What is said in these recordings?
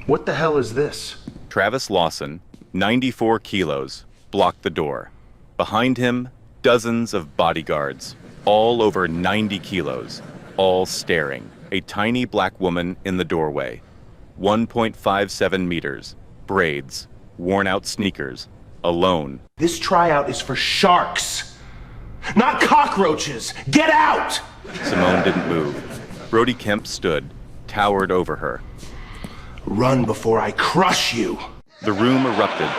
What the hell is this? Travis Lawson, 94 kilos, blocked the door. Behind him, dozens of bodyguards, all over 90 kilos, all staring. A tiny black woman in the doorway. 1.57 meters, braids, worn-out sneakers, alone. This tryout is for sharks, not cockroaches. Get out! Simone didn't move. Brody Kemp stood, towered over her. Run before I crush you. The room erupted.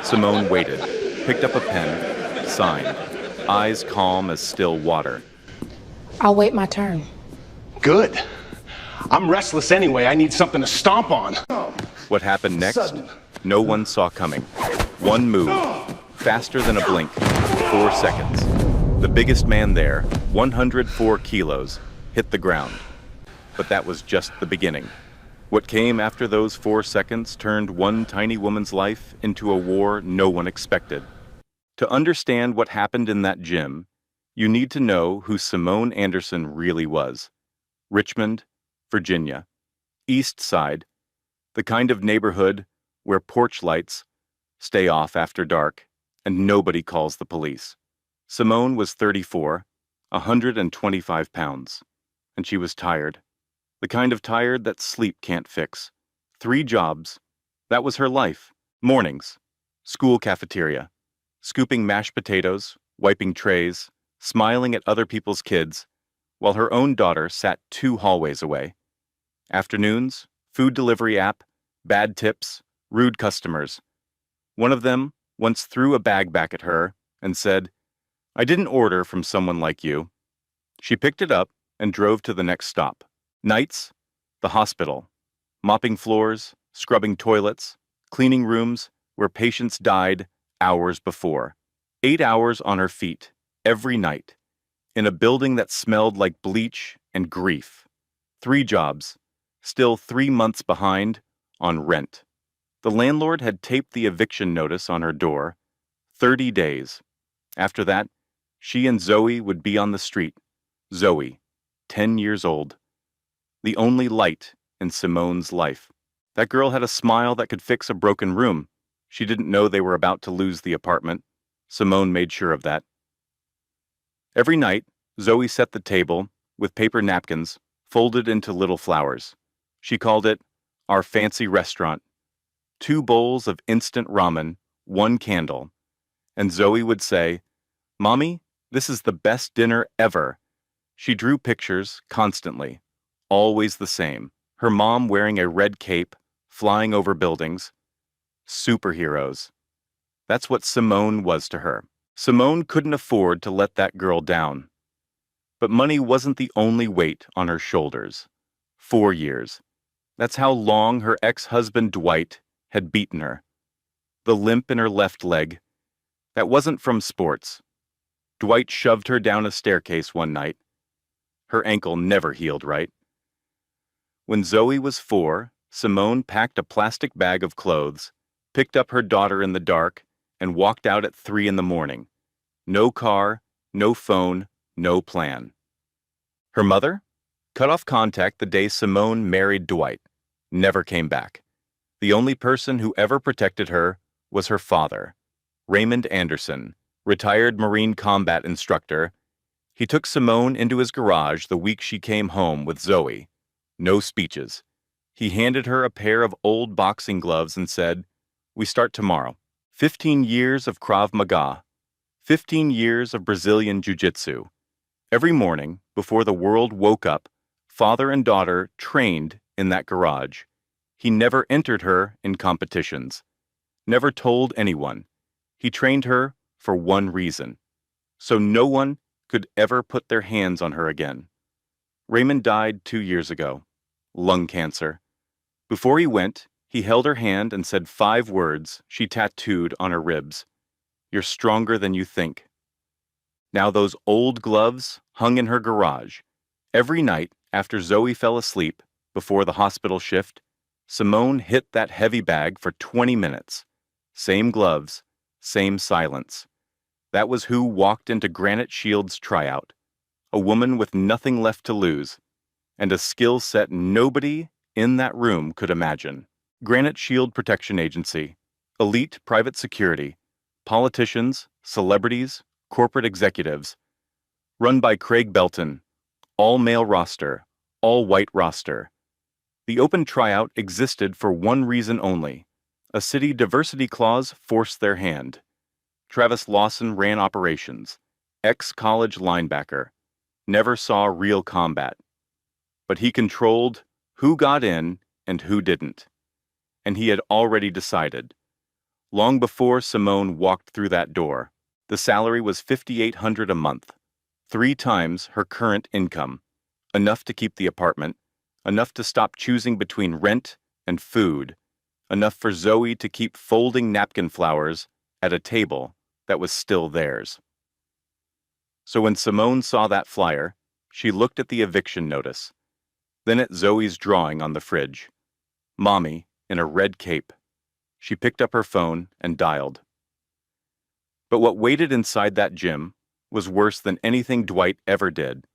Simone waited, picked up a pen, signed, eyes calm as still water. I'll wait my turn. Good. I'm restless anyway. I need something to stomp on. What happened next? No one saw coming. One move, faster than a blink, 4 seconds. The biggest man there, 104 kilos, hit the ground. But that was just the beginning. What came after those 4 seconds turned one tiny woman's life into a war no one expected. To understand what happened in that gym, you need to know who Simone Anderson really was. Richmond, Virginia. East Side, the kind of neighborhood where porch lights stay off after dark and nobody calls the police. Simone was 34, 125 pounds, and she was tired. The kind of tired that sleep can't fix. 3 jobs. That was her life. Mornings, school cafeteria, scooping mashed potatoes, wiping trays, smiling at other people's kids, while her own daughter sat 2 hallways away. Afternoons, food delivery app, bad tips, rude customers. One of them once threw a bag back at her and said, "I didn't order from someone like you." She picked it up and drove to the next stop. Nights, the hospital, mopping floors, scrubbing toilets, cleaning rooms where patients died hours before. 8 hours on her feet, every night, in a building that smelled like bleach and grief. 3 jobs, still 3 months behind on rent. The landlord had taped the eviction notice on her door. 30 days. After that, she and Zoe would be on the street. Zoe, 10 years old. The only light in Simone's life. That girl had a smile that could fix a broken room. She didn't know they were about to lose the apartment. Simone made sure of that. Every night, Zoe set the table with paper napkins folded into little flowers. She called it our fancy restaurant. 2 bowls of instant ramen, 1 candle. And Zoe would say, "Mommy, this is the best dinner ever." She drew pictures constantly, always the same. Her mom wearing a red cape, flying over buildings. Superheroes. That's what Simone was to her. Simone couldn't afford to let that girl down. But money wasn't the only weight on her shoulders. 4 years. That's how long her ex-husband Dwight had beaten her. The limp in her left leg. That wasn't from sports. Dwight shoved her down a staircase one night. Her ankle never healed right. When Zoe was 4, Simone packed a plastic bag of clothes, picked up her daughter in the dark, and walked out at 3 in the morning. No car, no phone, no plan. Her mother? Cut off contact the day Simone married Dwight. Never came back. The only person who ever protected her was her father, Raymond Anderson, retired Marine combat instructor. He took Simone into his garage the week she came home with Zoe. No speeches. He handed her a pair of old boxing gloves and said, "We start tomorrow." 15 years of Krav Maga. 15 years of Brazilian Jiu-Jitsu. Every morning, before the world woke up, father and daughter trained in that garage. He never entered her in competitions. Never told anyone. He trained her for one reason. So no one could ever put their hands on her again. Raymond died 2 years ago. Lung cancer. Before he went, he held her hand and said 5 words she tattooed on her ribs. "You're stronger than you think." Now those old gloves hung in her garage. Every night after Zoe fell asleep, before the hospital shift, Simone hit that heavy bag for 20 minutes. Same gloves, same silence. That was who walked into Granite Shield's tryout. A woman with nothing left to lose, and a skill set nobody in that room could imagine. Granite Shield Protection Agency, elite private security, politicians, celebrities, corporate executives. Run by Craig Belton, all-male roster, all-white roster. The open tryout existed for one reason only. A city diversity clause forced their hand. Travis Lawson ran operations, ex-college linebacker, never saw real combat. But he controlled who got in and who didn't. And he had already decided. Long before Simone walked through that door, the salary was $5,800 a month, 3 times her current income, enough to keep the apartment, enough to stop choosing between rent and food, enough for Zoe to keep folding napkin flowers at a table that was still theirs. So when Simone saw that flyer, she looked at the eviction notice, then at Zoe's drawing on the fridge. Mommy, in a red cape. She picked up her phone and dialed. But what waited inside that gym was worse than anything Dwight ever did.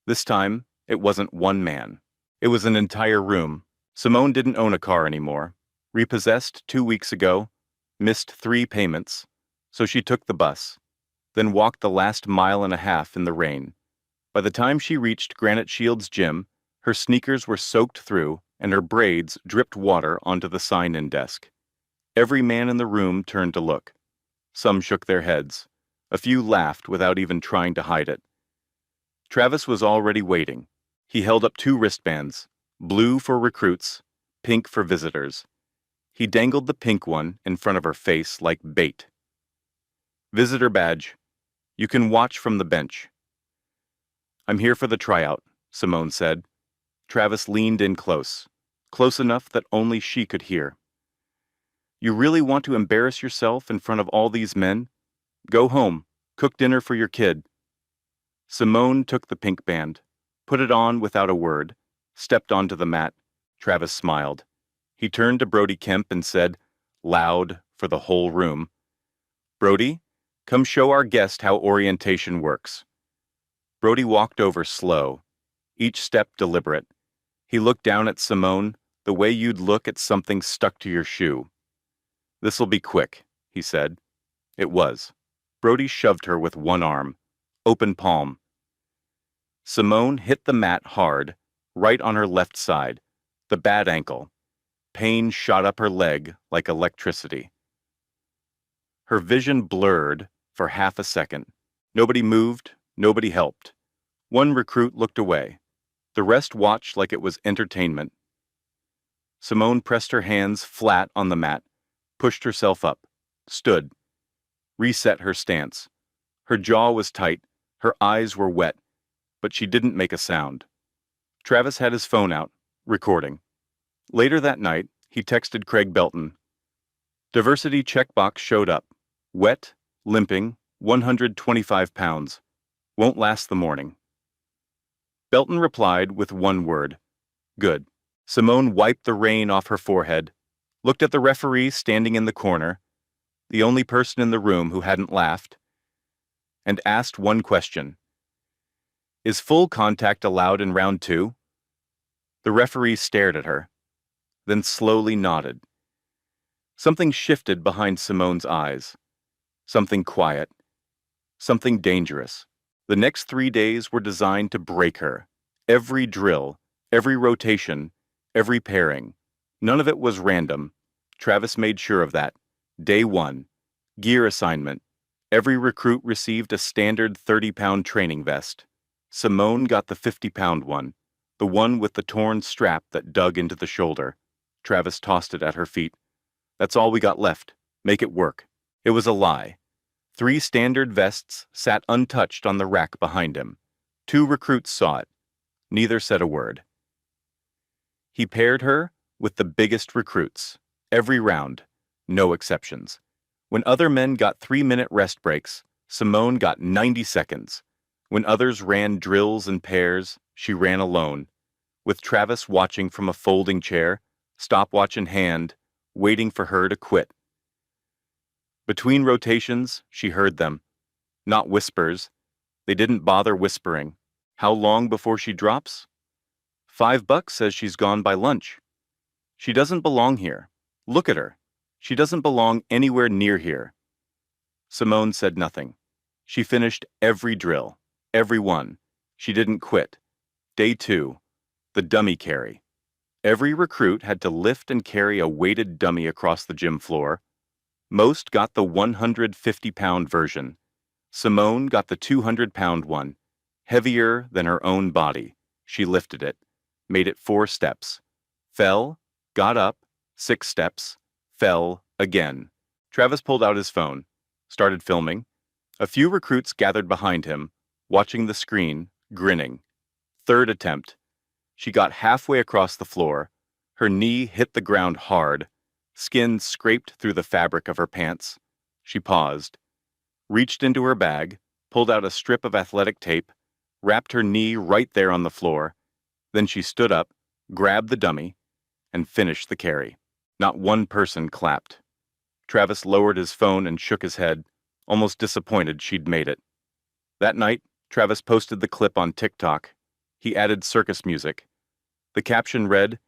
This time, it wasn't one man. It was an entire room. Simone didn't own a car anymore. Repossessed 2 weeks ago, missed 3 payments, so she took the bus, then walked the last 1.5 miles in the rain. By the time she reached Granite Shield's gym, her sneakers were soaked through and her braids dripped water onto the sign-in desk. Every man in the room turned to look. Some shook their heads. A few laughed without even trying to hide it. Travis was already waiting. He held up 2 wristbands, blue for recruits, pink for visitors. He dangled the pink one in front of her face like bait. Visitor badge. You can watch from the bench. I'm here for the tryout, Simone said. Travis leaned in close enough that only she could hear. You really want to embarrass yourself in front of all these men? Go home, cook dinner for your kid. Simone took the pink band, put it on without a word, stepped onto the mat. Travis smiled. He turned to Brody Kemp and said, loud for the whole room, Brody, come show our guest how orientation works. Brody walked over slow, each step deliberate. He looked down at Simone the way you'd look at something stuck to your shoe. This'll be quick, he said. It was. Brody shoved her with one arm, open palm. Simone hit the mat hard, right on her left side, the bad ankle. Pain shot up her leg like electricity. Her vision blurred for half a second. Nobody moved, nobody helped. One recruit looked away. The rest watched like it was entertainment. Simone pressed her hands flat on the mat, pushed herself up, stood, reset her stance. Her jaw was tight, her eyes were wet, but she didn't make a sound. Travis had his phone out, recording. Later that night, he texted Craig Belton. Diversity checkbox showed up. Wet, limping, 125 pounds. Won't last the morning. Belton replied with one word. Good. Simone wiped the rain off her forehead, looked at the referee standing in the corner, the only person in the room who hadn't laughed, and asked one question. Is full contact allowed in round 2? The referee stared at her, then slowly nodded. Something shifted behind Simone's eyes. Something quiet. Something dangerous. The next 3 days were designed to break her. Every drill, every rotation, every pairing. None of it was random. Travis made sure of that. Day 1. Gear assignment. Every recruit received a standard 30-pound training vest. Simone got the 50-pound one, the one with the torn strap that dug into the shoulder. Travis tossed it at her feet. That's all we got left. Make it work. It was a lie. 3 standard vests sat untouched on the rack behind him. 2 recruits saw it. Neither said a word. He paired her with the biggest recruits, every round, no exceptions. When other men got 3-minute rest breaks, Simone got 90 seconds. When others ran drills in pairs, she ran alone, with Travis watching from a folding chair, stopwatch in hand, waiting for her to quit. Between rotations, she heard them. Not whispers. They didn't bother whispering. How long before she drops? $5 says she's gone by lunch. She doesn't belong here. Look at her. She doesn't belong anywhere near here. Simone said nothing. She finished every drill. Every one. She didn't quit. Day 2. The dummy carry. Every recruit had to lift and carry a weighted dummy across the gym floor. Most got the 150-pound version. Simone got the 200-pound one. Heavier than her own body. She lifted it. Made it 4 steps. Fell. Got up. 6 steps. Fell again. Travis pulled out his phone. Started filming. A few recruits gathered behind him, watching the screen, grinning. 3rd attempt. She got halfway across the floor. Her knee hit the ground hard. Skin scraped through the fabric of her pants. She paused, reached into her bag, pulled out a strip of athletic tape, wrapped her knee right there on the floor. Then she stood up, grabbed the dummy, and finished the carry. Not one person clapped. Travis lowered his phone and shook his head, almost disappointed she'd made it. That night, Travis posted the clip on TikTok. He added circus music. The caption read,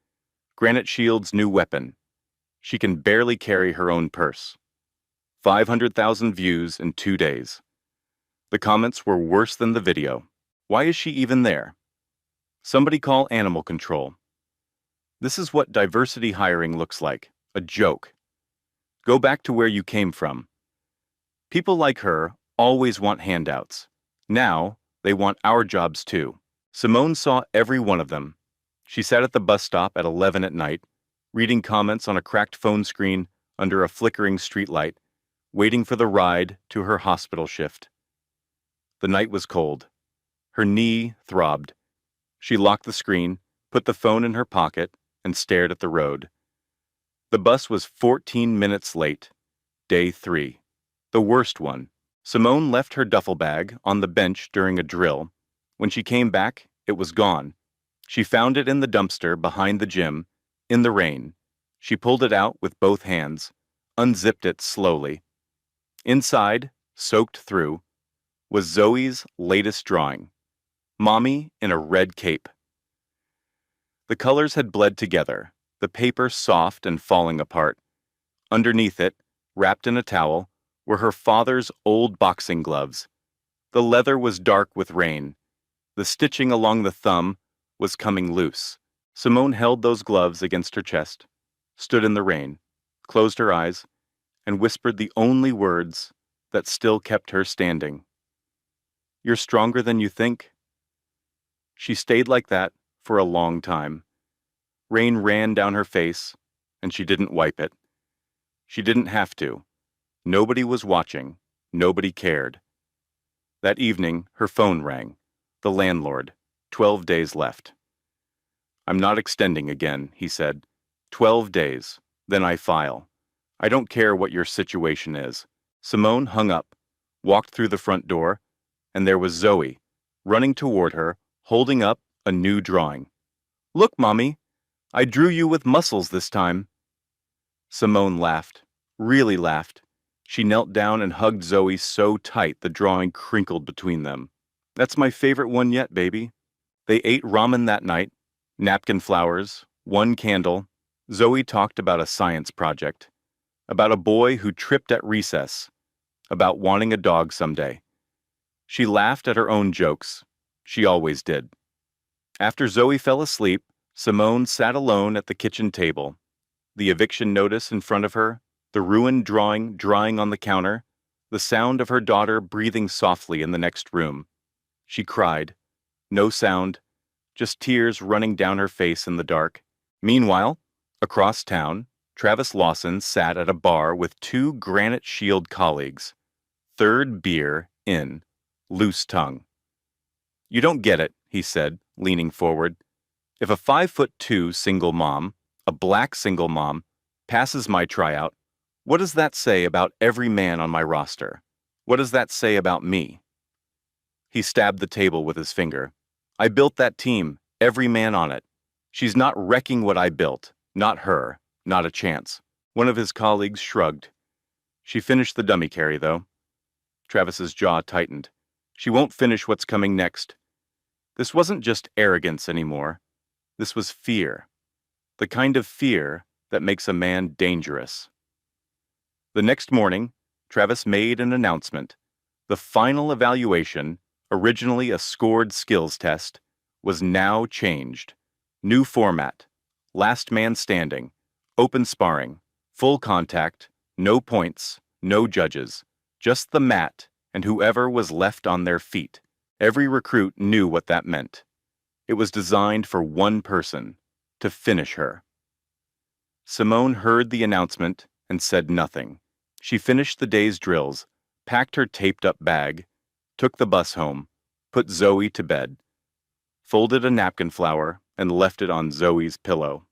"Granite Shield's new weapon. She can barely carry her own purse." 500,000 views in 2 days. The comments were worse than the video. Why is she even there? Somebody call animal control. This is what diversity hiring looks like. A joke. Go back to where you came from. People like her always want handouts. Now, they want our jobs too. Simone saw every one of them. She sat at the bus stop at 11 at night, reading comments on a cracked phone screen under a flickering streetlight, waiting for the ride to her hospital shift. The night was cold. Her knee throbbed. She locked the screen, put the phone in her pocket, and stared at the road. The bus was 14 minutes late. Day 3. The worst one. Simone left her duffel bag on the bench during a drill. When she came back, it was gone. She found it in the dumpster behind the gym, in the rain. She pulled it out with both hands, unzipped it slowly. Inside, soaked through, was Zoe's latest drawing. Mommy in a red cape. The colors had bled together, the paper soft and falling apart. Underneath it, wrapped in a towel, were her father's old boxing gloves. The leather was dark with rain. The stitching along the thumb was coming loose. Simone held those gloves against her chest, stood in the rain, closed her eyes, and whispered the only words that still kept her standing. "You're stronger than you think." She stayed like that for a long time. Rain ran down her face, and she didn't wipe it. She didn't have to. Nobody was watching. Nobody cared. That evening, her phone rang. The landlord. 12 days left. "I'm not extending again," he said. 12 days. Then I file. I don't care what your situation is." Simone hung up, walked through the front door, and there was Zoe, running toward her, holding up a new drawing. "Look, Mommy, I drew you with muscles this time." Simone laughed, really laughed. She knelt down and hugged Zoe so tight the drawing crinkled between them. "That's my favorite one yet, baby." They ate ramen that night, napkin flowers, 1 candle. Zoe talked about a science project, about a boy who tripped at recess, about wanting a dog someday. She laughed at her own jokes. She always did. After Zoe fell asleep, Simone sat alone at the kitchen table. The eviction notice in front of her, the ruined drawing drying on the counter, the sound of her daughter breathing softly in the next room. She cried. No sound, just tears running down her face in the dark. Meanwhile, across town, Travis Lawson sat at a bar with 2 Granite Shield colleagues. 3rd beer in, loose tongue. "You don't get it," he said, leaning forward. "If a 5'2" single mom, a black single mom, passes my tryout, what does that say about every man on my roster? What does that say about me?" He stabbed the table with his finger. "I built that team, every man on it. She's not wrecking what I built. Not her. Not a chance." One of his colleagues shrugged. "She finished the dummy carry, though." Travis's jaw tightened. "She won't finish what's coming next." This wasn't just arrogance anymore. This was fear. the kind of fear that makes a man dangerous. The next morning, Travis made an announcement. The final evaluation, originally a scored skills test, was now changed. New format, last man standing, open sparring, full contact, no points, no judges, just the mat and whoever was left on their feet. Every recruit knew what that meant. It was designed for one person, to finish her. Simone heard the announcement and said nothing. She finished the day's drills, packed her taped-up bag, took the bus home, put Zoe to bed, folded a napkin flower, and left it on Zoe's pillow.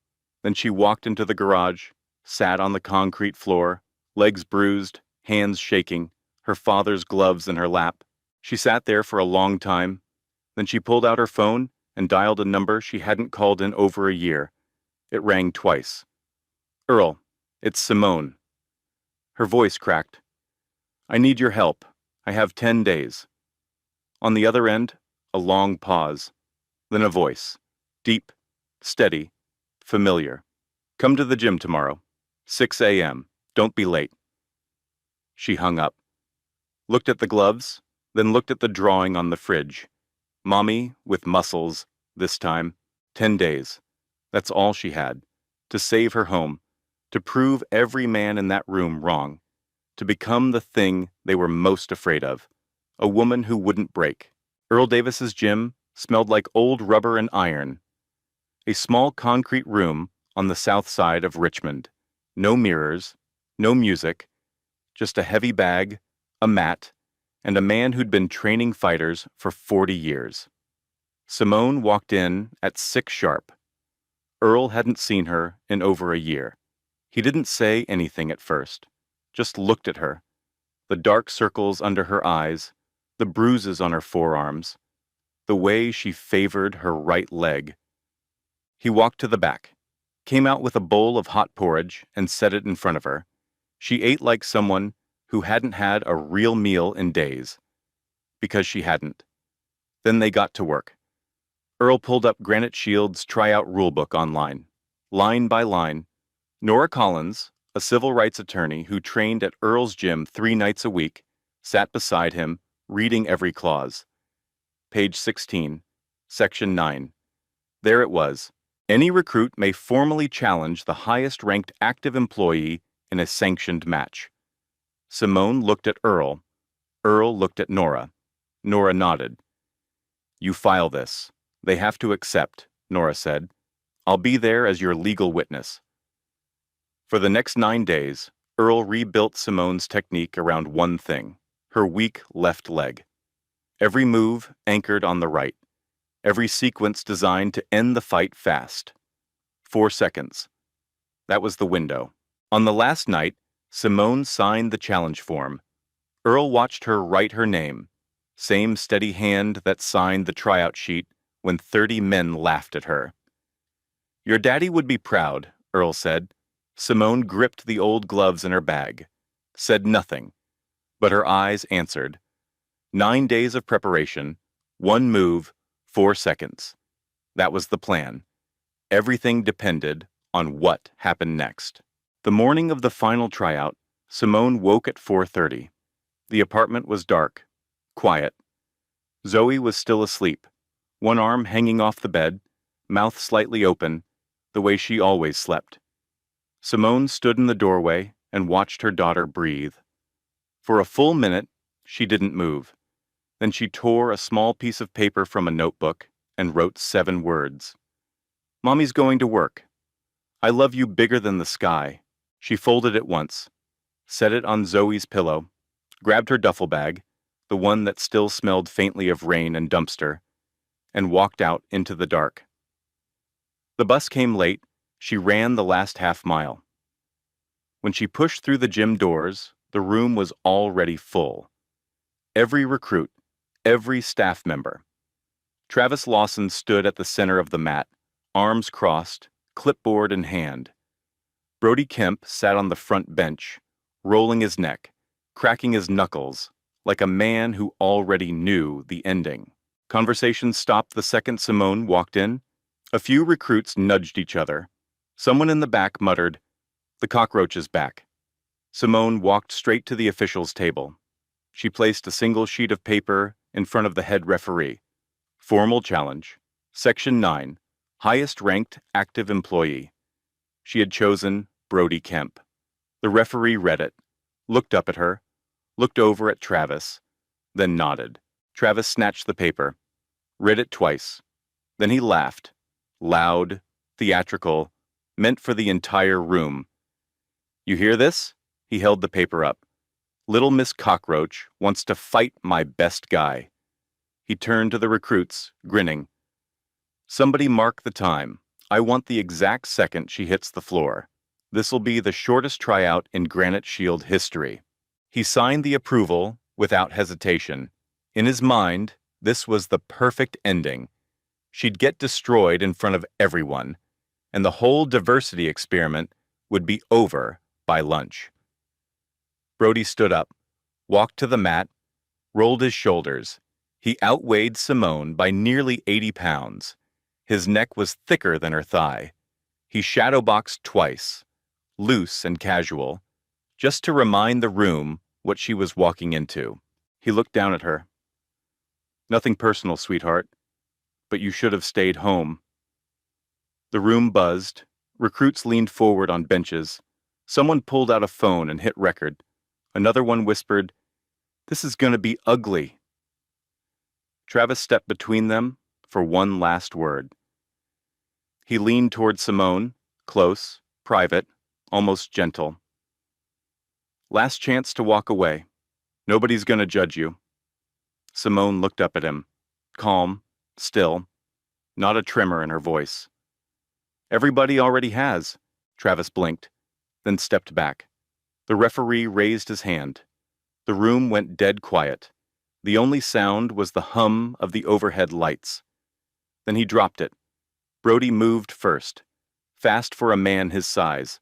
Then she walked into the garage, sat on the concrete floor, legs bruised, hands shaking, her father's gloves in her lap. She sat there for a long time. Then she pulled out her phone and dialed a number she hadn't called in over a year. It rang twice. "Earl, it's Simone." Her voice cracked. "I need your help. I have 10 days. On the other end, a long pause. Then a voice. Deep, steady, familiar. "Come to the gym tomorrow. 6 a.m. Don't be late." She hung up. Looked at the gloves, then looked at the drawing on the fridge. Mommy with muscles, this time. 10 days. That's all she had. To save her home. To prove every man in that room wrong. To become the thing they were most afraid of. A woman who wouldn't break. Earl Davis's gym smelled like old rubber and iron. A small concrete room on the south side of Richmond. No mirrors, no music, just a heavy bag, a mat, and a man who'd been training fighters for 40 years. Simone walked in at 6 sharp. Earl hadn't seen her in over a year. He didn't say anything at first, just looked at her. The dark circles under her eyes, the bruises on her forearms, the way she favored her right leg. He walked to the back, came out with a bowl of hot porridge and set it in front of her. She ate like someone who hadn't had a real meal in days. Because she hadn't. Then they got to work. Earl pulled up Granite Shield's Tryout rulebook online. Line by line, Nora Collins, a civil rights attorney who trained at Earl's gym 3 nights a week, sat beside him, reading every clause. Page 16, Section 9. There it was. Any recruit may formally challenge the highest-ranked active employee in a sanctioned match. Simone looked at Earl. Earl looked at Nora. Nora nodded. "You file this. They have to accept," Nora said. "I'll be there as your legal witness." For the next 9 days, Earl rebuilt Simone's technique around one thing, her weak left leg. Every move anchored on the right. Every sequence designed to end the fight fast. 4 seconds. That was the window. On the last night, Simone signed the challenge form. Earl watched her write her name, same steady hand that signed the tryout sheet when 30 men laughed at her. "Your daddy would be proud," Earl said. Simone gripped the old gloves in her bag, said nothing, but her eyes answered. 9 days of preparation, 1 move, 4 seconds. That was the plan. Everything depended on what happened next. The morning of the final tryout, Simone woke at 4:30. The apartment was dark, quiet. Zoe was still asleep, one arm hanging off the bed, mouth slightly open, the way she always slept. Simone stood in the doorway and watched her daughter breathe. For a full minute, she didn't move. Then she tore a small piece of paper from a notebook and wrote 7 words. "Mommy's going to work. I love you bigger than the sky." She folded it once, set it on Zoe's pillow, grabbed her duffel bag, the one that still smelled faintly of rain and dumpster, and walked out into the dark. The bus came late. She ran the last half mile. When she pushed through the gym doors, the room was already full. Every recruit, every staff member. Travis Lawson stood at the center of the mat, arms crossed, clipboard in hand. Brody Kemp sat on the front bench, rolling his neck, cracking his knuckles, like a man who already knew the ending. Conversation stopped the second Simone walked in. A few recruits nudged each other. Someone in the back muttered, "The cockroach is back." Simone walked straight to the official's table. She placed a single sheet of paper in front of the head referee. Formal challenge. Section 9. Highest ranked active employee. She had chosen Brody Kemp. The referee read it, looked up at her, looked over at Travis, then nodded. Travis snatched the paper, read it twice. Then he laughed, loud, theatrical, meant for the entire room. "You hear this?" He held the paper up. "Little Miss Cockroach wants to fight my best guy." He turned to the recruits, grinning. "Somebody mark the time. I want the exact second she hits the floor. This'll be the shortest tryout in Granite Shield history." He signed the approval without hesitation. In his mind, this was the perfect ending. She'd get destroyed in front of everyone, and the whole diversity experiment would be over by lunch. Brody stood up, walked to the mat, rolled his shoulders. He outweighed Simone by nearly 80 pounds. His neck was thicker than her thigh. He shadowboxed twice, loose and casual, just to remind the room what she was walking into. He looked down at her. "Nothing personal, sweetheart, but you should have stayed home." The room buzzed. Recruits leaned forward on benches. Someone pulled out a phone and hit record. Another one whispered, "This is going to be ugly." Travis stepped between them for one last word. He leaned toward Simone, close, private, almost gentle. "Last chance to walk away. Nobody's going to judge you." Simone looked up at him, calm, still, not a tremor in her voice. "Everybody already has." Travis blinked, then stepped back. The referee raised his hand. The room went dead quiet. The only sound was the hum of the overhead lights. Then he dropped it. Brody moved first, fast for a man his size.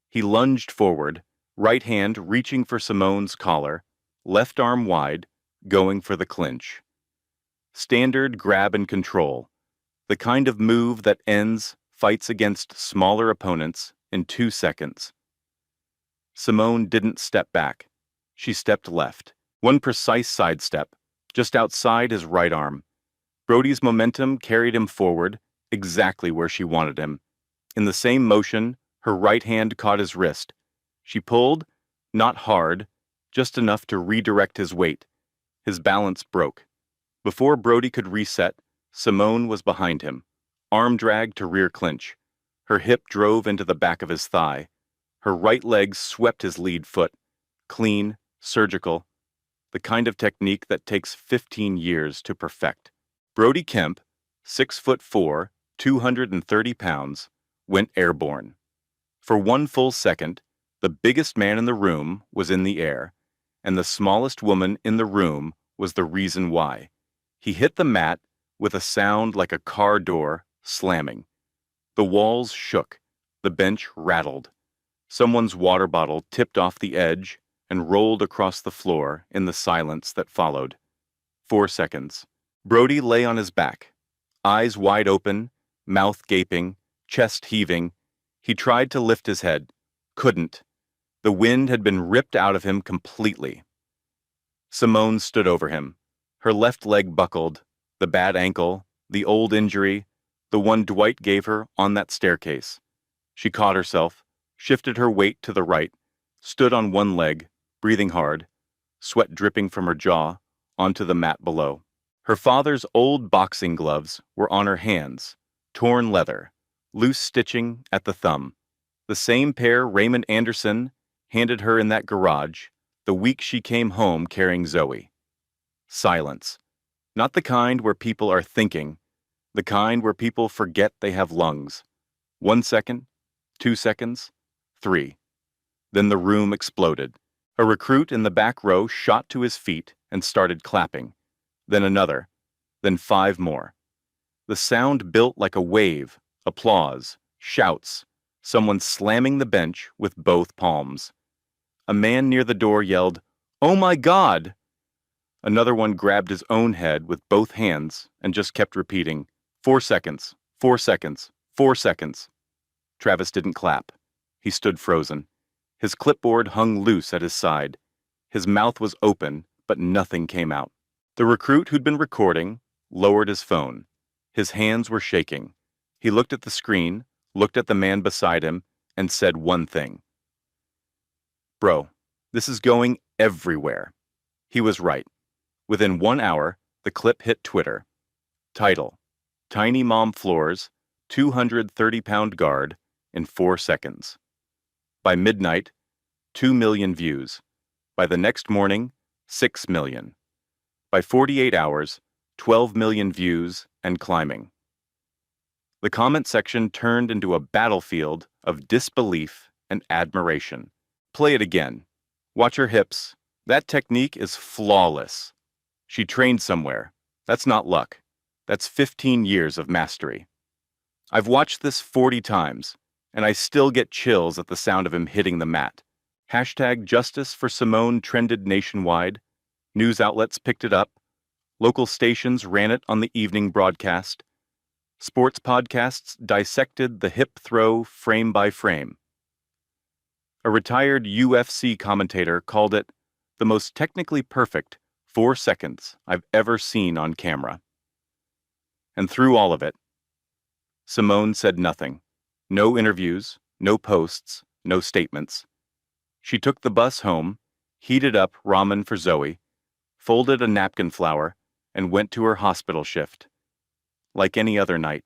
He lunged forward, right hand reaching for Simone's collar, left arm wide, going for the clinch. Standard grab and control, the kind of move that ends fights against smaller opponents in 2 seconds. Simone didn't step back. She stepped left. One precise sidestep, just outside his right arm. Brody's momentum carried him forward, exactly where she wanted him. In the same motion, her right hand caught his wrist. She pulled, not hard, just enough to redirect his weight. His balance broke. Before Brody could reset, Simone was behind him, arm drag to rear clinch. Her hip drove into the back of his thigh. Her right leg swept his lead foot. Clean, surgical, the kind of technique that takes 15 years to perfect. Brody Kemp, 6'4", 230 pounds, went airborne. For one full second, the biggest man in the room was in the air, and the smallest woman in the room was the reason why. He hit the mat with a sound like a car door slamming. The walls shook, the bench rattled. Someone's water bottle tipped off the edge and rolled across the floor in the silence that followed. 4 seconds. Brody lay on his back, eyes wide open, mouth gaping, chest heaving. He tried to lift his head, couldn't. The wind had been ripped out of him completely. Simone stood over him. Her left leg buckled, the bad ankle, the old injury, the one Dwight gave her on that staircase. She caught herself, shifted her weight to the right, stood on one leg, breathing hard, sweat dripping from her jaw, onto the mat below. Her father's old boxing gloves were on her hands, torn leather, loose stitching at the thumb. The same pair Raymond Anderson handed her in that garage the week she came home carrying Zoe. Silence. Not the kind where people are thinking, the kind where people forget they have lungs. 1 second, 2 seconds, 3. Then the room exploded. A recruit in the back row shot to his feet and started clapping. Then another. Then 5 more. The sound built like a wave, applause, shouts, someone slamming the bench with both palms. A man near the door yelled, "Oh my God!" Another one grabbed his own head with both hands and just kept repeating, 4 seconds, 4 seconds, 4 seconds. Travis didn't clap. He stood frozen. His clipboard hung loose at his side. His mouth was open, but nothing came out. The recruit who'd been recording lowered his phone. His hands were shaking. He looked at the screen, looked at the man beside him, and said one thing. "Bro, this is going everywhere." He was right. Within 1 hour, the clip hit Twitter. Title: Tiny Mom Floors 230-pound guard in 4 seconds. By midnight, 2 million views. By the next morning, 6 million. By 48 hours, 12 million views and climbing. The comment section turned into a battlefield of disbelief and admiration. Play it again. Watch her hips. That technique is flawless. She trained somewhere. That's not luck. That's 15 years of mastery. I've watched this 40 times, and I still get chills at the sound of him hitting the mat. Hashtag Justice for Simone trended nationwide. News outlets picked it up. Local stations ran it on the evening broadcast. Sports podcasts dissected the hip throw frame by frame. A retired UFC commentator called it the most technically perfect 4 seconds I've ever seen on camera. And through all of it, Simone said nothing. No interviews, no posts, no statements. She took the bus home, heated up ramen for Zoe, folded a napkin flower, and went to her hospital shift. Like any other night.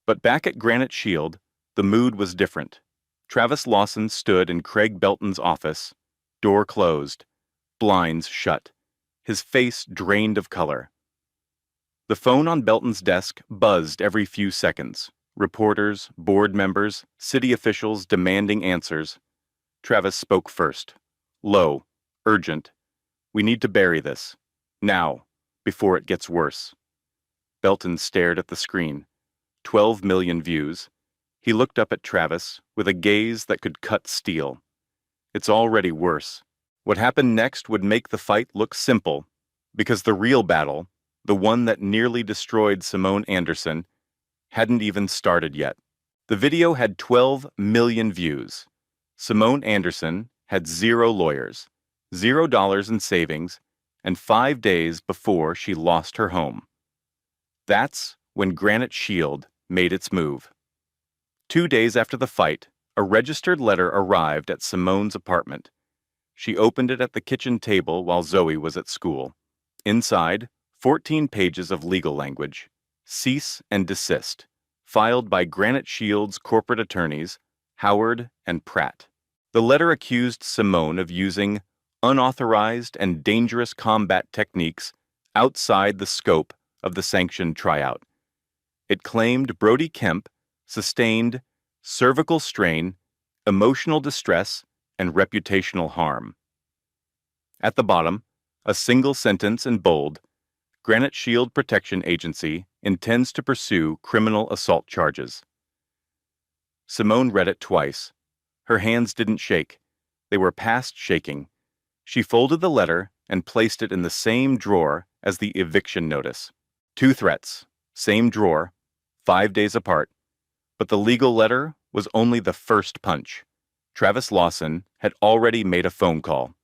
But back at Granite Shield, the mood was different. Travis Lawson stood in Craig Belton's office, door closed, blinds shut, his face drained of color. The phone on Belton's desk buzzed every few seconds. Reporters, board members, city officials demanding answers. Travis spoke first. Low, urgent. "We need to bury this. Now, before it gets worse." Belton stared at the screen. 12 million views. He looked up at Travis with a gaze that could cut steel. It's already worse. What happened next would make the fight look simple, because the real battle, the one that nearly destroyed Simone Anderson, hadn't even started yet. The video had 12 million views. Simone Anderson had 0 lawyers, $0 in savings, and 5 days before she lost her home. That's when Granite Shield made its move. 2 days after the fight, a registered letter arrived at Simone's apartment. She opened it at the kitchen table while Zoe was at school. Inside, 14 pages of legal language. Cease and desist, filed by Granite Shield's corporate attorneys, Howard and Pratt. The letter accused Simone of using unauthorized and dangerous combat techniques outside the scope of the sanctioned tryout. It claimed Brody Kemp sustained cervical strain, emotional distress, and reputational harm. At the bottom, a single sentence in bold: Granite Shield Protection Agency intends to pursue criminal assault charges. Simone read it twice. Her hands didn't shake. They were past shaking. She folded the letter and placed it in the same drawer as the eviction notice. 2 threats, same drawer, 5 days apart. But the legal letter was only the first punch. Travis Lawson had already made a phone call.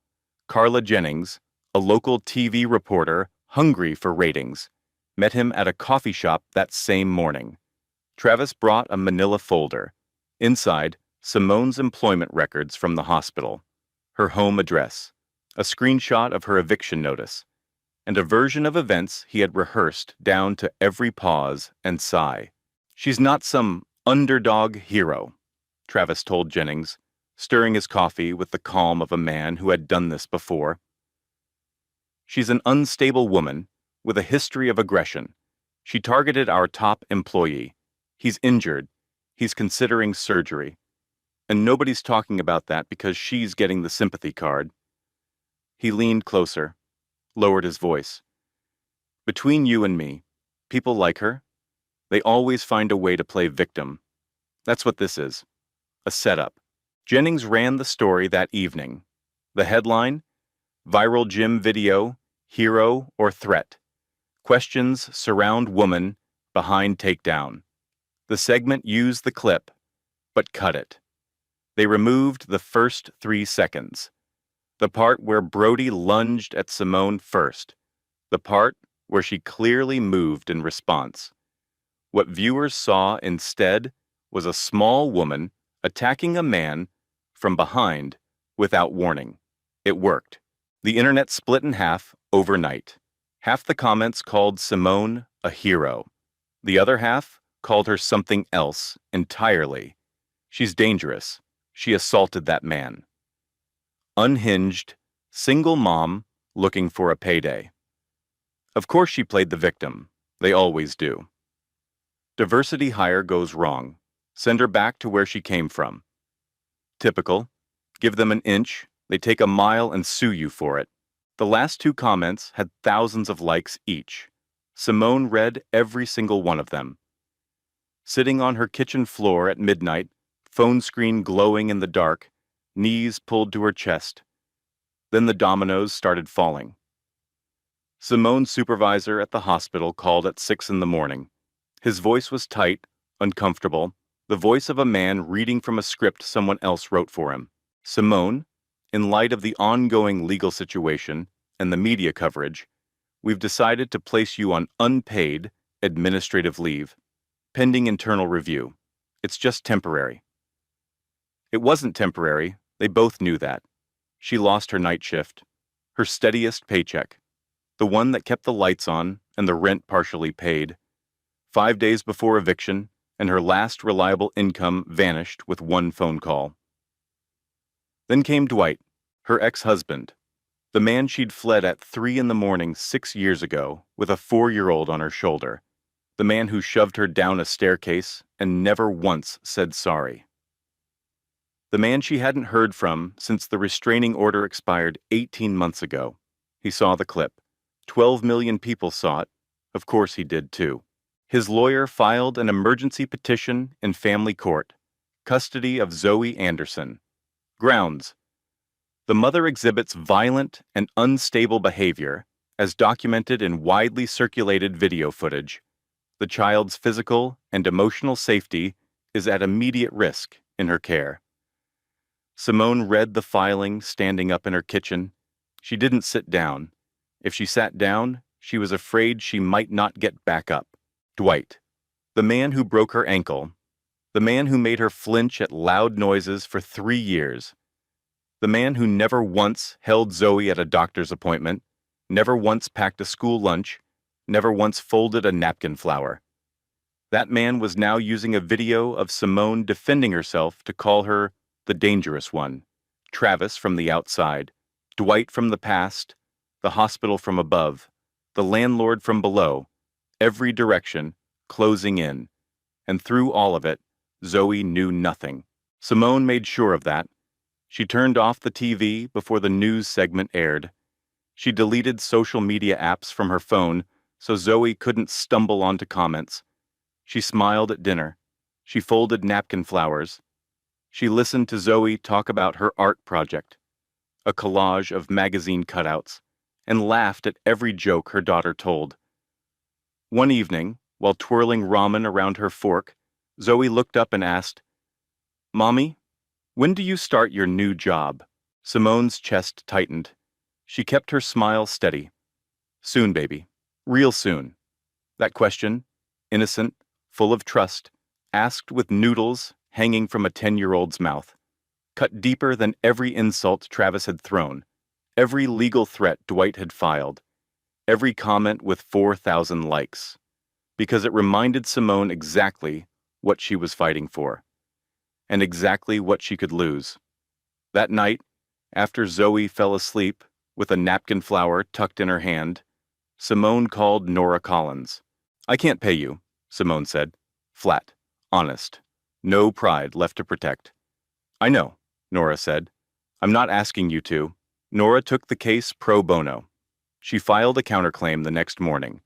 Carla Jennings, a local TV reporter hungry for ratings, met him at a coffee shop that same morning. Travis brought a manila folder. Inside, Simone's employment records from the hospital, her home address, a screenshot of her eviction notice, and a version of events he had rehearsed down to every pause and sigh. "She's not some underdog hero," Travis told Jennings, stirring his coffee with the calm of a man who had done this before. "She's an unstable woman with a history of aggression. She targeted our top employee. He's injured. He's considering surgery. And nobody's talking about that because she's getting the sympathy card." He leaned closer, lowered his voice. "Between you and me, people like her. They always find a way to play victim. That's what this is. A setup." Jennings ran the story that evening. The headline: Viral Gym Video, Hero or Threat? Questions surround woman behind takedown. The segment used the clip. but cut it. They removed the first 3 seconds. The part where Brody lunged at Simone first. The part where she clearly moved in response. What viewers saw instead was a small woman attacking a man from behind without warning. It worked. The internet split in half overnight. Half the comments called Simone a hero. The other half called her something else entirely. She's dangerous. She assaulted that man. Unhinged, single mom looking for a payday. Of course she played the victim. They always do. Diversity hire goes wrong. Send her back to where she came from. Typical. Give them an inch, they take a mile and sue you for it. The last 2 comments had thousands of likes each. Simone read every single one of them. Sitting on her kitchen floor at midnight, phone screen glowing in the dark, knees pulled to her chest. Then the dominoes started falling. Simone's supervisor at the hospital called at 6 in the morning. His voice was tight, uncomfortable, the voice of a man reading from a script someone else wrote for him. Simone, in light of the ongoing legal situation and the media coverage, we've decided to place you on unpaid administrative leave, pending internal review. It's just temporary. It wasn't temporary. They both knew that. She lost her night shift, her steadiest paycheck, the one that kept the lights on and the rent partially paid. 5 days before eviction, and her last reliable income vanished with one phone call. Then came Dwight, her ex-husband, the man she'd fled at 3 in the morning 6 years ago with a 4-year-old on her shoulder, the man who shoved her down a staircase and never once said sorry. The man she hadn't heard from since the restraining order expired 18 months ago. He saw the clip. 12 million people saw it. Of course he did too. His lawyer filed an emergency petition in family court. Custody of Zoe Anderson. Grounds. The mother exhibits violent and unstable behavior, as documented in widely circulated video footage. The child's physical and emotional safety is at immediate risk in her care. Simone read the filing standing up in her kitchen. She didn't sit down. If she sat down, she was afraid she might not get back up. Dwight, the man who broke her ankle, the man who made her flinch at loud noises for 3 years, the man who never once held Zoe at a doctor's appointment, never once packed a school lunch, never once folded a napkin flower. That man was now using a video of Simone defending herself to call her the dangerous one, Travis from the outside, Dwight from the past, the hospital from above, the landlord from below, every direction, closing in. And through all of it, Zoe knew nothing. Simone made sure of that. She turned off the TV before the news segment aired. She deleted social media apps from her phone so Zoe couldn't stumble onto comments. She smiled at dinner. She folded napkin flowers. She listened to Zoe talk about her art project, a collage of magazine cutouts, and laughed at every joke her daughter told. One evening, while twirling ramen around her fork, Zoe looked up and asked, "Mommy, when do you start your new job?" Simone's chest tightened. She kept her smile steady. "Soon, baby. Real soon." That question, innocent, full of trust, asked with noodles hanging from a 10-year-old's mouth, cut deeper than every insult Travis had thrown, every legal threat Dwight had filed, every comment with 4,000 likes, because it reminded Simone exactly what she was fighting for, and exactly what she could lose. That night, after Zoe fell asleep with a napkin flower tucked in her hand, Simone called Nora Collins. "I can't pay you," Simone said. Flat, honest, no pride left to protect. "I know," Nora said. "I'm not asking you to." Nora took the case pro bono. She filed a counterclaim the next morning.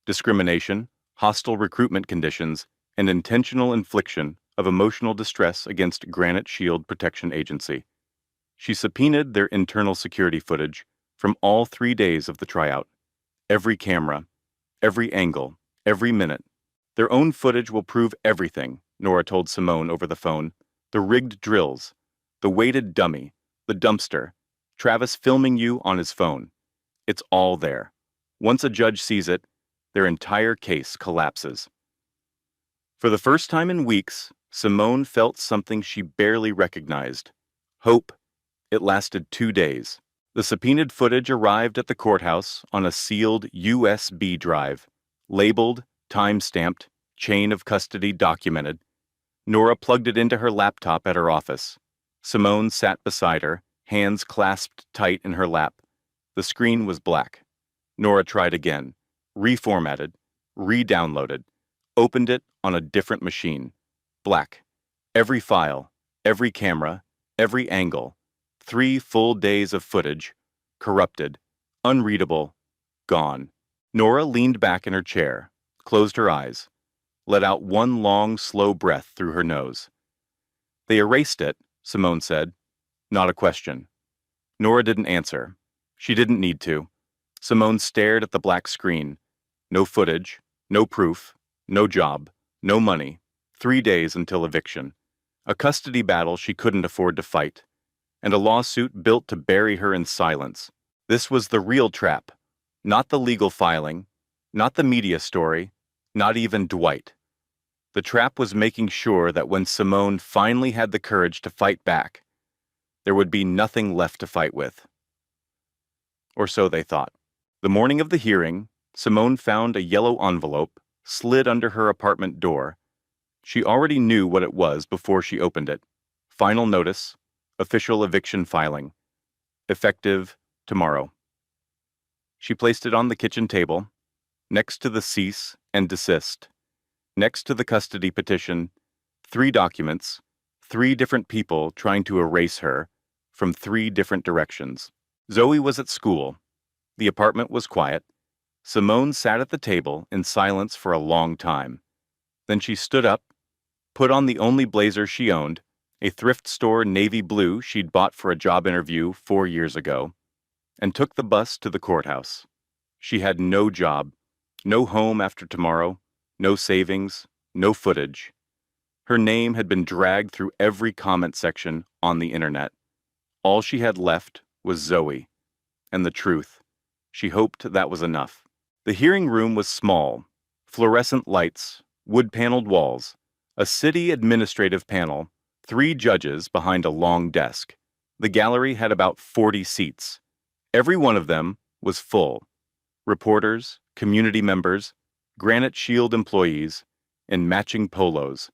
Discrimination, hostile recruitment conditions, and intentional infliction of emotional distress against Granite Shield Protection Agency. She subpoenaed their internal security footage from all 3 days of the tryout. Every camera, every angle, every minute. Their own footage will prove everything, Nora told Simone over the phone. The rigged drills, the weighted dummy, the dumpster, Travis filming you on his phone. It's all there. Once a judge sees it, their entire case collapses. For the first time in weeks, Simone felt something she barely recognized. Hope. It lasted 2 days. The subpoenaed footage arrived at the courthouse on a sealed USB drive, labeled, time-stamped, chain of custody documented. Nora plugged it into her laptop at her office. Simone sat beside her, hands clasped tight in her lap. The screen was black. Nora tried again, reformatted, re-downloaded, opened it on a different machine. Black. Every file, every camera, every angle. 3 full days of footage, corrupted, unreadable, gone. Nora leaned back in her chair, closed her eyes, let out one long, slow breath through her nose. They erased it, Simone said. Not a question. Nora didn't answer. She didn't need to. Simone stared at the black screen. No footage, no proof, no job, no money. 3 days until eviction. A custody battle she couldn't afford to fight. And a lawsuit built to bury her in silence. This was the real trap. Not the legal filing, not the media story, not even Dwight. The trap was making sure that when Simone finally had the courage to fight back, there would be nothing left to fight with. Or so they thought. The morning of the hearing, Simone found a yellow envelope slid under her apartment door. She already knew what it was before she opened it. Final notice, official eviction filing. Effective tomorrow. She placed it on the kitchen table, next to the cease and desist, next to the custody petition, 3 documents, 3 different people trying to erase her from 3 different directions. Zoe was at school. The apartment was quiet. Simone sat at the table in silence for a long time. Then she stood up, put on the only blazer she owned, a thrift store navy blue she'd bought for a job interview 4 years ago, and took the bus to the courthouse. She had no job, no home after tomorrow, no savings, no footage. Her name had been dragged through every comment section on the internet. All she had left was Zoe, and the truth. She hoped that was enough. The hearing room was small, fluorescent lights, wood-paneled walls, a city administrative panel, 3 judges behind a long desk. The gallery had about 40 seats. Every one of them was full. Reporters, community members, Granite Shield employees, in matching polos.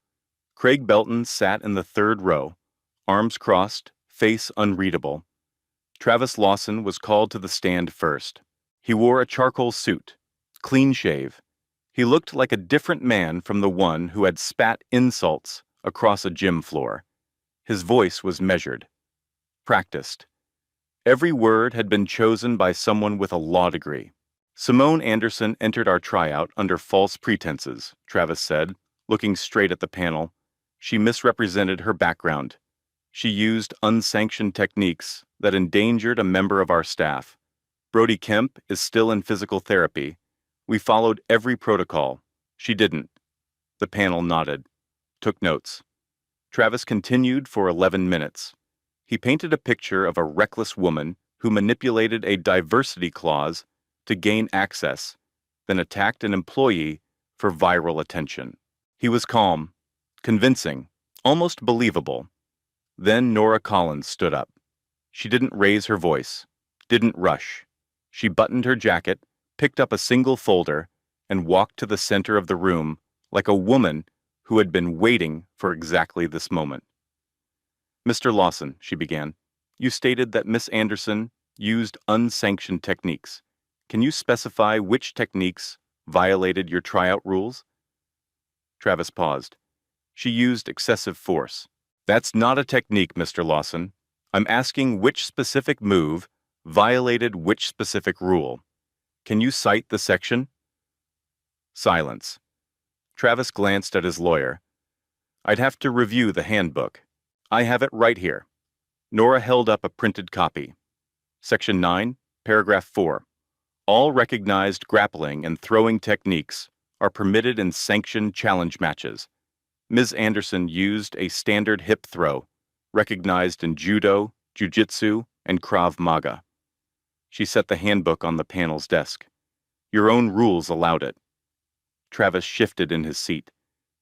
Craig Belton sat in the 3rd row, arms crossed, face unreadable. Travis Lawson was called to the stand first. He wore a charcoal suit, clean shave. He looked like a different man from the one who had spat insults across a gym floor. His voice was measured, practiced. Every word had been chosen by someone with a law degree. Simone Anderson entered our tryout under false pretenses, Travis said, looking straight at the panel. She misrepresented her background. She used unsanctioned techniques that endangered a member of our staff. Brody Kemp is still in physical therapy. We followed every protocol. She didn't. The panel nodded, took notes. Travis continued for 11 minutes. He painted a picture of a reckless woman who manipulated a diversity clause to gain access, then attacked an employee for viral attention. He was calm, convincing, almost believable. Then Nora Collins stood up. She didn't raise her voice, didn't rush. She buttoned her jacket, picked up a single folder, and walked to the center of the room like a woman who had been waiting for exactly this moment. Mr. Lawson, she began, you stated that Miss Anderson used unsanctioned techniques. Can you specify which techniques violated your tryout rules? Travis paused. She used excessive force. That's not a technique, Mr. Lawson. I'm asking which specific move violated which specific rule. Can you cite the section? Silence. Travis glanced at his lawyer. I'd have to review the handbook. I have it right here. Nora held up a printed copy. Section 9, paragraph 4. All recognized grappling and throwing techniques are permitted in sanctioned challenge matches. Ms. Anderson used a standard hip throw, recognized in judo, jiu-jitsu, and Krav Maga. She set the handbook on the panel's desk. Your own rules allowed it. Travis shifted in his seat.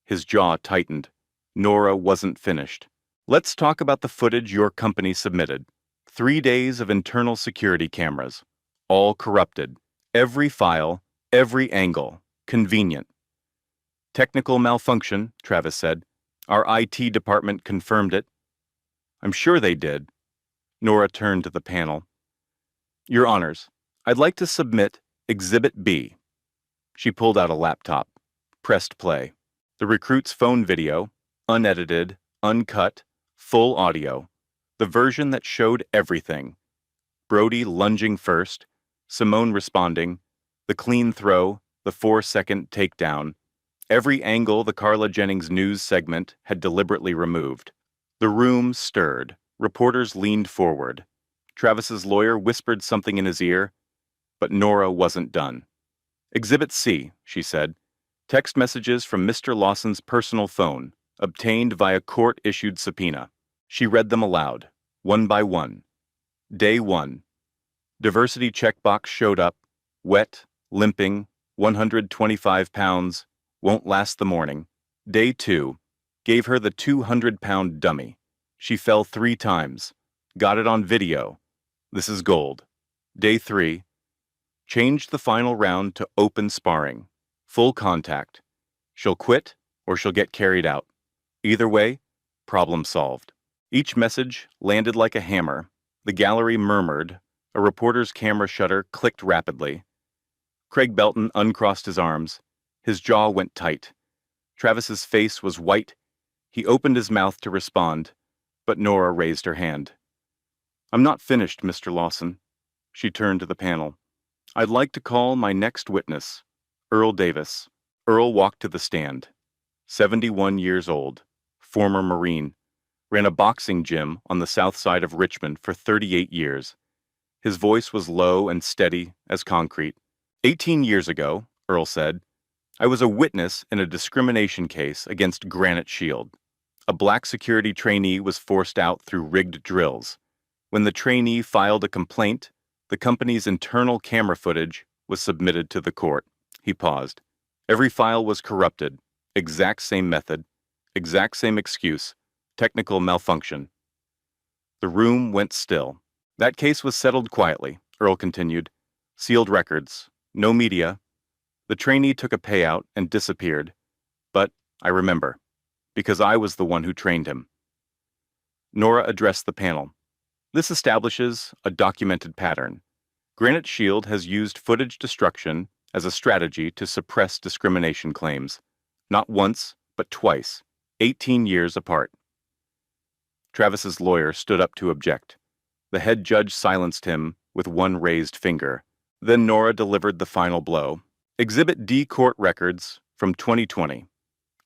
His jaw tightened. Nora wasn't finished. Let's talk about the footage your company submitted. 3 days of internal security cameras. All corrupted. Every file, every angle. Convenient. Technical malfunction, Travis said. Our IT department confirmed it. I'm sure they did. Nora turned to the panel. Your Honors, I'd like to submit Exhibit B. She pulled out a laptop, pressed play. The recruit's phone video, unedited, uncut, full audio. The version that showed everything. Brody lunging first, Simone responding, the clean throw, the 4-second takedown. Every angle the Carla Jennings news segment had deliberately removed. The room stirred. Reporters leaned forward. Travis's lawyer whispered something in his ear, but Nora wasn't done. Exhibit C, she said. Text messages from Mr. Lawson's personal phone, obtained via court-issued subpoena. She read them aloud, one by one. Day 1. Diversity checkbox showed up. Wet, limping, 125 pounds, won't last the morning. Day 2. Gave her the 200-pound dummy. She fell 3 times. Got it on video. This is gold. Day 3. Changed the final round to open sparring. Full contact. She'll quit or she'll get carried out. Either way, problem solved. Each message landed like a hammer. The gallery murmured. A reporter's camera shutter clicked rapidly. Craig Belton uncrossed his arms. His jaw went tight. Travis's face was white. He opened his mouth to respond, but Nora raised her hand. I'm not finished, Mr. Lawson. She turned to the panel. I'd like to call my next witness, Earl Davis. Earl walked to the stand. 71 years old, former Marine, ran a boxing gym on the south side of Richmond for 38 years. His voice was low and steady as concrete. 18 years ago, Earl said, I was a witness in a discrimination case against Granite Shield. A black security trainee was forced out through rigged drills. When the trainee filed a complaint, the company's internal camera footage was submitted to the court. He paused. Every file was corrupted. Exact same method. Exact same excuse. Technical malfunction. The room went still. That case was settled quietly, Earl continued. Sealed records. No media. The trainee took a payout and disappeared. But I remember, because I was the one who trained him. Nora addressed the panel. This establishes a documented pattern. Granite Shield has used footage destruction as a strategy to suppress discrimination claims. Not once, but twice, 18 years apart. Travis's lawyer stood up to object. The head judge silenced him with one raised finger. Then Nora delivered the final blow. Exhibit D court records from 2020.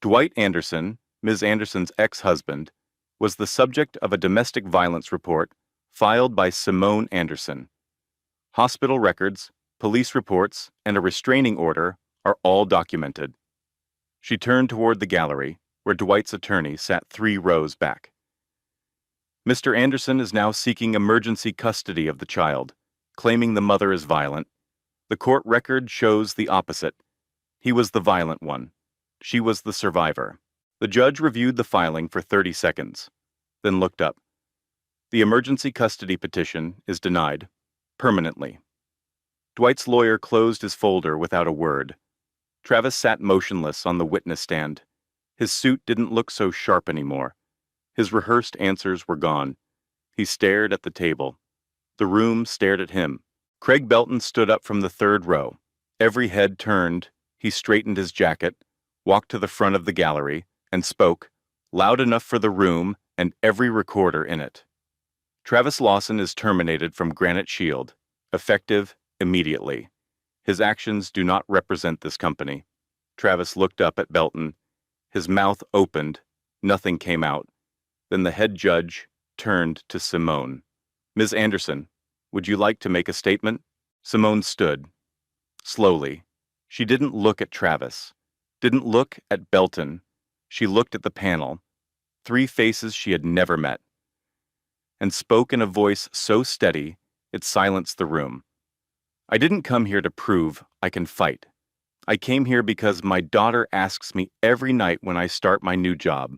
Dwight Anderson, Ms. Anderson's ex-husband, was the subject of a domestic violence report filed by Simone Anderson. Hospital records, police reports, and a restraining order are all documented. She turned toward the gallery, where Dwight's attorney sat 3 rows back. Mr. Anderson is now seeking emergency custody of the child, claiming the mother is violent. The court record shows the opposite. He was the violent one. She was the survivor. The judge reviewed the filing for 30 seconds, then looked up. The emergency custody petition is denied, permanently. Dwight's lawyer closed his folder without a word. Travis sat motionless on the witness stand. His suit didn't look so sharp anymore. His rehearsed answers were gone. He stared at the table. The room stared at him. Craig Belton stood up from the 3rd row. Every head turned. He straightened his jacket, walked to the front of the gallery, and spoke, loud enough for the room and every recorder in it. Travis Lawson is terminated from Granite Shield, effective immediately. His actions do not represent this company. Travis looked up at Belton. His mouth opened. Nothing came out. Then the head judge turned to Simone. Ms. Anderson, would you like to make a statement? Simone stood. Slowly. She didn't look at Travis. Didn't look at Belton. She looked at the panel, 3 faces she had never met, and spoke in a voice so steady it silenced the room. I didn't come here to prove I can fight. I came here because my daughter asks me every night when I start my new job,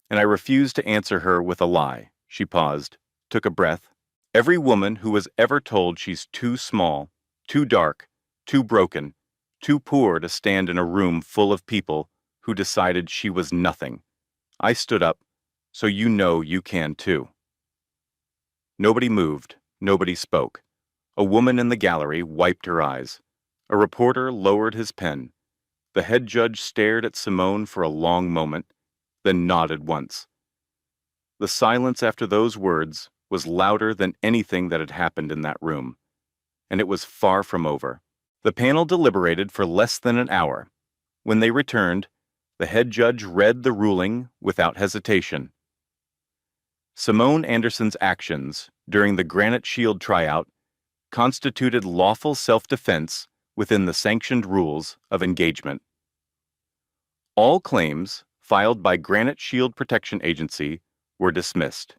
and I refuse to answer her with a lie. She paused, took a breath. Every woman who was ever told she's too small, too dark, too broken, too poor to stand in a room full of people who decided she was nothing. I stood up, so you know you can too. Nobody moved, nobody spoke. A woman in the gallery wiped her eyes. A reporter lowered his pen. The head judge stared at Simone for a long moment, then nodded once. The silence after those words was louder than anything that had happened in that room, and it was far from over. The panel deliberated for less than an hour. When they returned, the head judge read the ruling without hesitation. Simone Anderson's actions during the Granite Shield tryout constituted lawful self-defense within the sanctioned rules of engagement. All claims filed by Granite Shield Protection Agency were dismissed.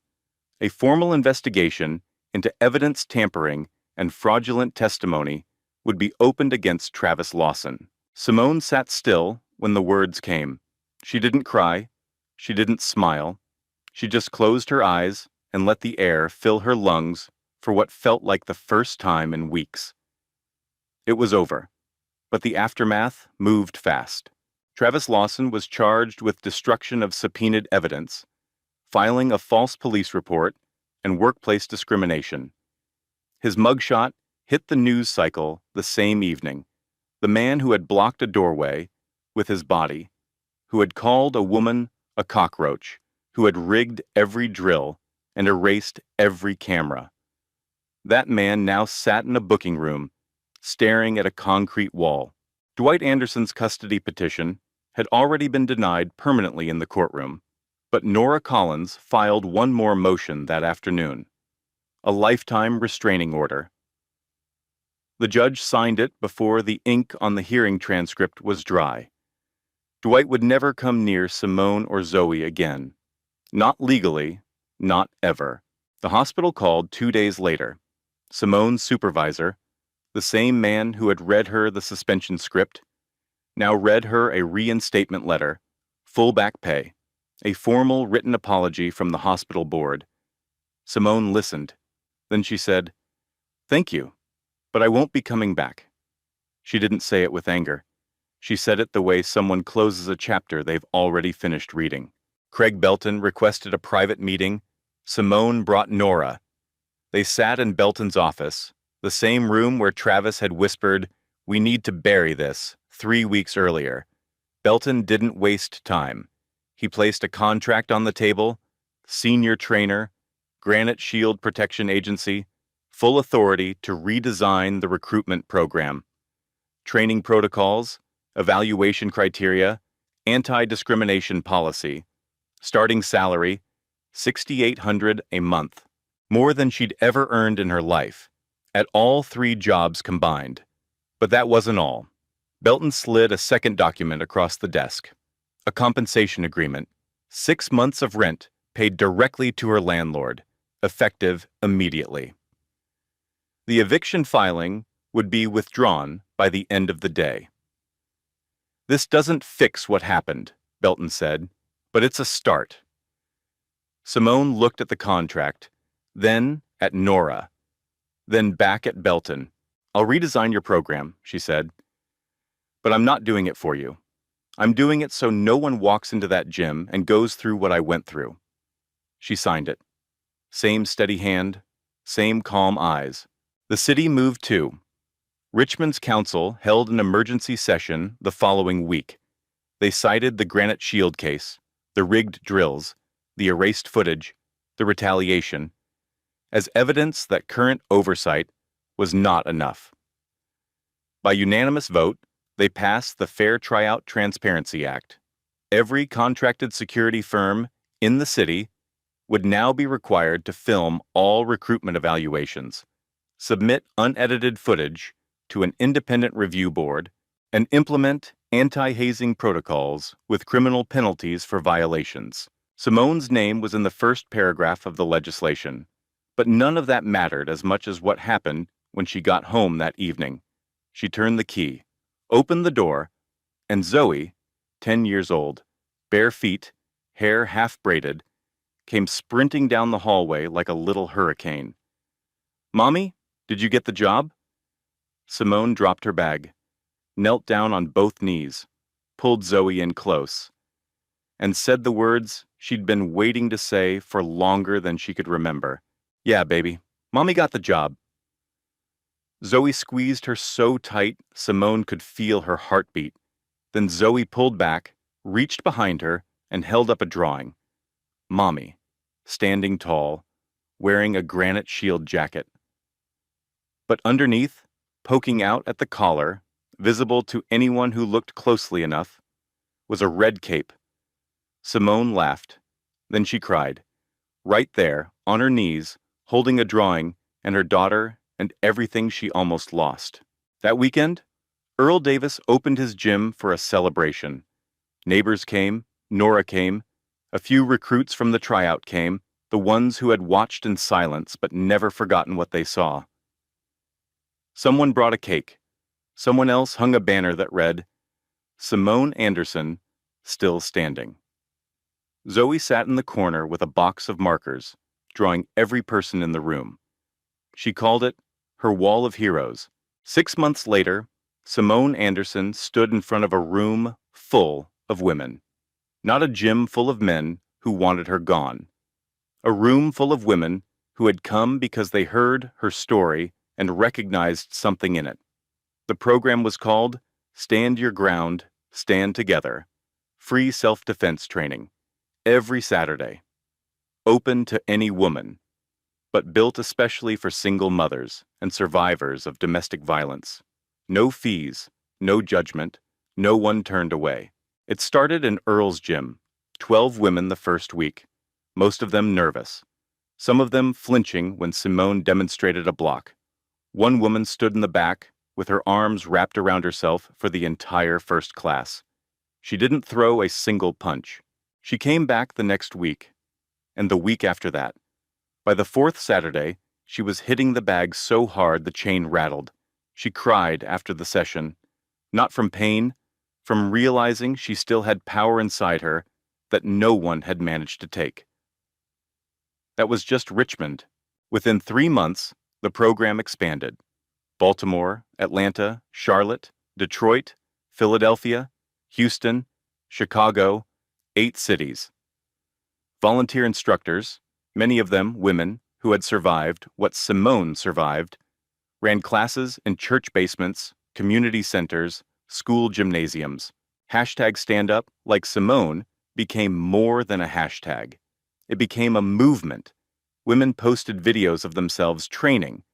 A formal investigation into evidence tampering and fraudulent testimony would be opened against Travis Lawson. Simone sat still when the words came. She didn't cry. She didn't smile. She just closed her eyes and let the air fill her lungs for what felt like the first time in weeks. It was over, but the aftermath moved fast. Travis Lawson was charged with destruction of subpoenaed evidence, filing a false police report, and workplace discrimination. His mugshot hit the news cycle the same evening. The man who had blocked a doorway with his body, who had called a woman a cockroach, who had rigged every drill and erased every camera. That man now sat in a booking room, staring at a concrete wall. Dwight Anderson's custody petition had already been denied permanently in the courtroom, but Nora Collins filed one more motion that afternoon, a lifetime restraining order. The judge signed it before the ink on the hearing transcript was dry. Dwight would never come near Simone or Zoe again. Not legally, not ever. The hospital called 2 days later. Simone's supervisor, the same man who had read her the suspension script, now read her a reinstatement letter, full back pay, a formal written apology from the hospital board. Simone listened. Then she said, "Thank you, but I won't be coming back." She didn't say it with anger. She said it the way someone closes a chapter they've already finished reading. Craig Belton requested a private meeting. Simone brought Nora. They sat in Belton's office, the same room where Travis had whispered, "We need to bury this," 3 weeks earlier. Belton didn't waste time. He placed a contract on the table, senior trainer, Granite Shield Protection Agency, full authority to redesign the recruitment program. Training protocols, evaluation criteria, anti-discrimination policy. Starting salary, $6,800 a month. More than she'd ever earned in her life, at all 3 jobs combined. But that wasn't all. Belton slid a second document across the desk. A compensation agreement. 6 months of rent paid directly to her landlord, effective immediately. The eviction filing would be withdrawn by the end of the day. "This doesn't fix what happened," Belton said, "but it's a start." Simone looked at the contract, then at Nora, then back at Belton. "I'll redesign your program," she said. "But I'm not doing it for you. I'm doing it so no one walks into that gym and goes through what I went through." She signed it. Same steady hand, same calm eyes. The city moved too. Richmond's council held an emergency session the following week. They cited the Granite Shield case, the rigged drills, the erased footage, the retaliation, as evidence that current oversight was not enough. By unanimous vote, they passed the Fair Tryout Transparency Act. Every contracted security firm in the city would now be required to film all recruitment evaluations, submit unedited footage to an independent review board, and implement anti-hazing protocols with criminal penalties for violations. Simone's name was in the first paragraph of the legislation, but none of that mattered as much as what happened when she got home that evening. She turned the key, opened the door, and Zoe, 10 years old, bare feet, hair half-braided, came sprinting down the hallway like a little hurricane. "Mommy, did you get the job?" Simone dropped her bag, knelt down on both knees, pulled Zoe in close, and said the words she'd been waiting to say for longer than she could remember. "Yeah, baby, Mommy got the job." Zoe squeezed her so tight Simone could feel her heartbeat. Then Zoe pulled back, reached behind her, and held up a drawing. Mommy, standing tall, wearing a granite shield jacket. But underneath, poking out at the collar, visible to anyone who looked closely enough, was a red cape. Simone laughed. Then she cried, right there, on her knees, holding a drawing and her daughter and everything she almost lost. That weekend, Earl Davis opened his gym for a celebration. Neighbors came, Nora came, a few recruits from the Tryout came, the ones who had watched in silence but never forgotten what they saw. Someone brought a cake. Someone else hung a banner that read, "Simone Anderson, still standing." Zoe sat in the corner with a box of markers, drawing every person in the room. She called it her Wall of Heroes. 6 months later, Simone Anderson stood in front of a room full of women. Not a gym full of men who wanted her gone. A room full of women who had come because they heard her story and recognized something in it. The program was called Stand Your Ground, Stand Together, free self-defense training, every Saturday. Open to any woman, but built especially for single mothers and survivors of domestic violence. No fees, no judgment, no one turned away. It started in Earl's gym, 12 women the first week, most of them nervous, some of them flinching when Simone demonstrated a block. One woman stood in the back with her arms wrapped around herself for the entire first class. She didn't throw a single punch. She came back the next week, and the week after that. By the 4th Saturday, she was hitting the bag so hard the chain rattled. She cried after the session, not from pain, from realizing she still had power inside her that no one had managed to take. That was just Richmond. Within 3 months, the program expanded. Baltimore, Atlanta, Charlotte, Detroit, Philadelphia, Houston, Chicago, 8 cities. Volunteer instructors, many of them women who had survived what Simone survived, ran classes in church basements, community centers, school gymnasiums. #StandUp, like Simone, became more than a hashtag. It became a movement. Women posted videos of themselves training.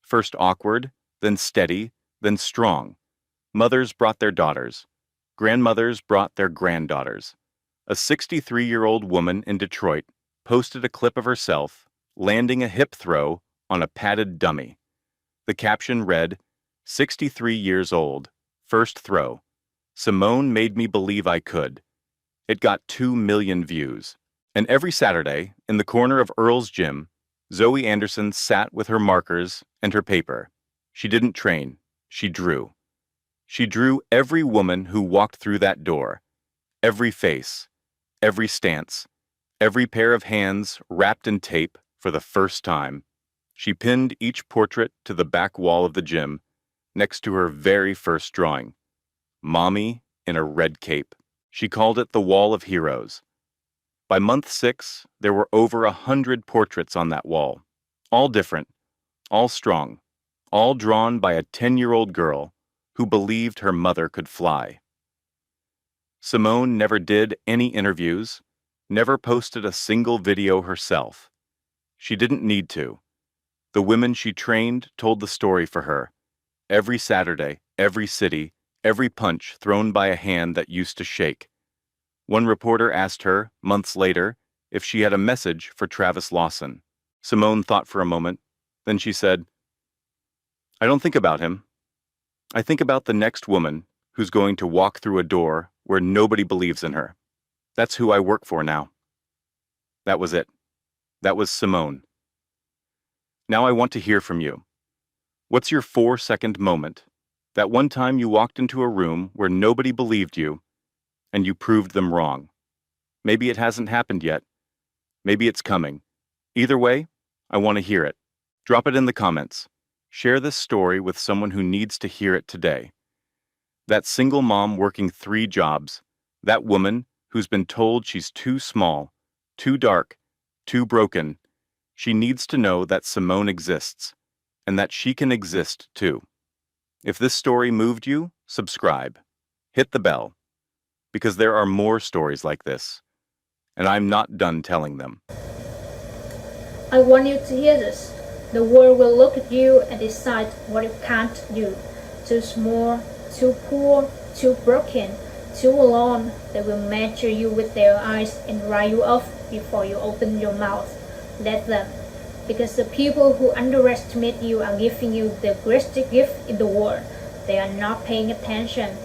First awkward, then steady, then strong. Mothers brought their daughters. Grandmothers brought their granddaughters. A 63-year-old woman in Detroit posted a clip of herself landing a hip throw on a padded dummy. The caption read, 63 years old, first throw. Simone made me believe I could. It got 2 million views. And every Saturday, in the corner of Earl's gym, Zoe Anderson sat with her markers and her paper. She didn't train. She drew. She drew every woman who walked through that door, every face, every stance, every pair of hands wrapped in tape for the first time. She pinned each portrait to the back wall of the gym, next to her very first drawing. Mommy in a red cape. She called it the Wall of Heroes. By month 6, there were over 100 portraits on that wall, all different, all strong, all drawn by a 10-year-old girl who believed her mother could fly. Simone never did any interviews, never posted a single video herself. She didn't need to. The women she trained told the story for her. Every Saturday, every city, every punch thrown by a hand that used to shake. One reporter asked her, months later, if she had a message for Travis Lawson. Simone thought for a moment. Then she said, I don't think about him. I think about the next woman who's going to walk through a door where nobody believes in her. That's who I work for now. That was it. That was Simone. Now I want to hear from you. What's your 4-second moment? That one time you walked into a room where nobody believed you and you proved them wrong. Maybe it hasn't happened yet. Maybe it's coming. Either way, I want to hear it. Drop it in the comments. Share this story with someone who needs to hear it today. That single mom working 3 jobs. That woman who's been told she's too small, too dark, too broken. She needs to know that Simone exists and that she can exist too. If this story moved you, subscribe. Hit the bell. Because there are more stories like this. And I'm not done telling them. I want you to hear this. The world will look at you and decide what you can't do. Too small, too poor, too broken, too alone. They will measure you with their eyes and write you off before you open your mouth. Let them. Because the people who underestimate you are giving you the greatest gift in the world. They are not paying attention.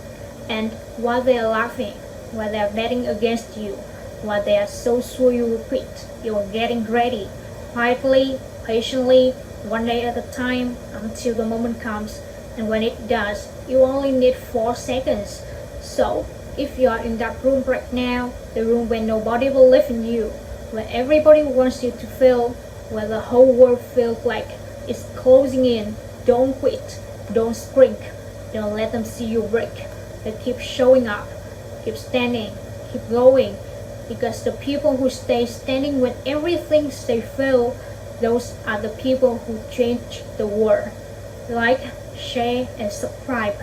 And while they are laughing, while they are betting against you, while they are so sure you will quit, you are getting ready. Quietly, patiently, one day at a time, until the moment comes. And when it does, you only need 4 seconds. So, if you are in that room right now, the room where nobody believes in you, where everybody wants you to fail, where the whole world feels like it's closing in, don't quit, don't shrink, don't let them see you break. But keep showing up, keep standing, keep going. Because the people who stay standing when everything they fail, those are the people who change the world. Like, share, and subscribe.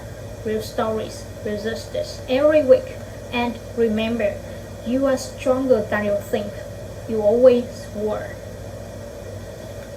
Real stories, real justice every week. And remember, you are stronger than you think. You always were.